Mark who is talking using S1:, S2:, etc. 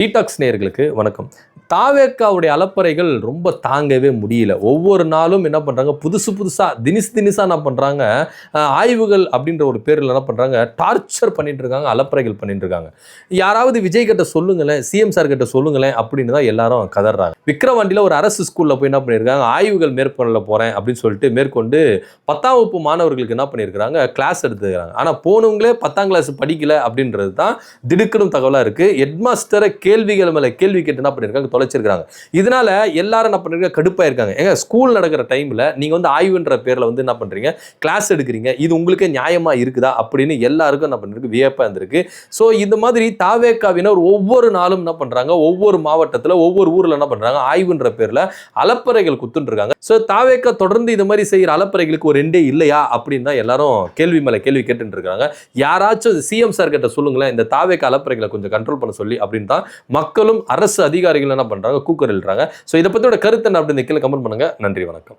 S1: Detox நேயர்களுக்கு வணக்கம். தாவேக்காவுடைய அலப்பறைகள் ரொம்ப தாங்கவே முடியல. ஒவ்வொரு நாளும் என்ன பண்றாங்க, புதுசு புதுசா தினிசா என்ன பண்றாங்க, ஆய்வுகள் அப்படின்ற ஒரு பேர்ல என்ன பண்றாங்க, டார்ச்சர் பண்ணிட்டு இருக்காங்க, அலப்பறைகள் பண்ணிட்டு இருக்காங்க. யாராவது விஜய் கிட்ட சொல்லுங்களேன், சிஎம் சார் கிட்ட சொல்லுங்களேன் அப்படின்னு தான் எல்லாரும் கதறாங்க. விக்கிரவாண்டியில ஒரு அரசு ஸ்கூல்ல போய் என்ன பண்ணியிருக்காங்க, ஆய்வுகள் மேற்கொள்ள போறேன் அப்படின்னு சொல்லிட்டு மேற்கொண்டு 10ஆம் வகுப்பு மாணவர்களுக்கு என்ன பண்ணியிருக்காங்க, கிளாஸ் எடுத்துக்கிறாங்க. ஆனா போனவங்களே 10ஆம் கிளாஸ் படிக்கல அப்படின்றது தான் திடுக்கிடும் தகவலா இருக்கு. ஹெட்மாஸ்டரை கேள்விகள் மேல கேள்வி கேட்டு என்ன பண்ணிருக்காங்க, தொலைச்சிருக்காங்க. இதனால எல்லாரும் என்ன பண்ணிருக்காங்க, கடுப்பா இருக்காங்க. ஏங்க ஸ்கூல் நடக்கிற டைம்ல நீங்க வந்து ஆய்வுன்ற பேர்ல வந்து என்ன பண்றீங்க, கிளாஸ் எடுக்கிறீங்க, இது உங்களுக்கு நியாயமா இருக்குதா அப்படின்னு எல்லாருக்கும் என்ன பண்ணிருக்கு, வியப்பா இருந்திருக்கு. சோ இந்த மாதிரி தாவேக்காவினர் ஒவ்வொரு நாளும் என்ன பண்றாங்க, ஒவ்வொரு மாவட்டத்துல ஒவ்வொரு ஊர்ல என்ன பண்றாங்க, ஆய்வுன்ற பேர்ல அலப்பறைகள் குத்துட்டு இருக்காங்க. சோ தாவேக்கா தொடர்ந்து இந்த மாதிரி செய்யற அலப்பறைகளுக்கு ஒரு எண்டே இல்லையா அப்படின்னு தான் எல்லாரும் கேள்வி மேல கேள்வி கேட்டுட்டு இருக்காங்க. யாராச்சும் சிஎம் சார் கிட்ட சொல்லுங்களேன், இந்த தாவேக்கா அலப்பறைகளை கொஞ்சம் கண்ட்ரோல் பண்ண சொல்லி அப்படின்னு தான் மக்களும் அரசு அதிகாரிகள் என்ன பண்றாங்க, கூக்குரலிடுறாங்க. சோ இதை பத்தியோட கருத்து என்ன அப்படின்னு கீழே கமெண்ட் பண்ணுங்க. நன்றி, வணக்கம்.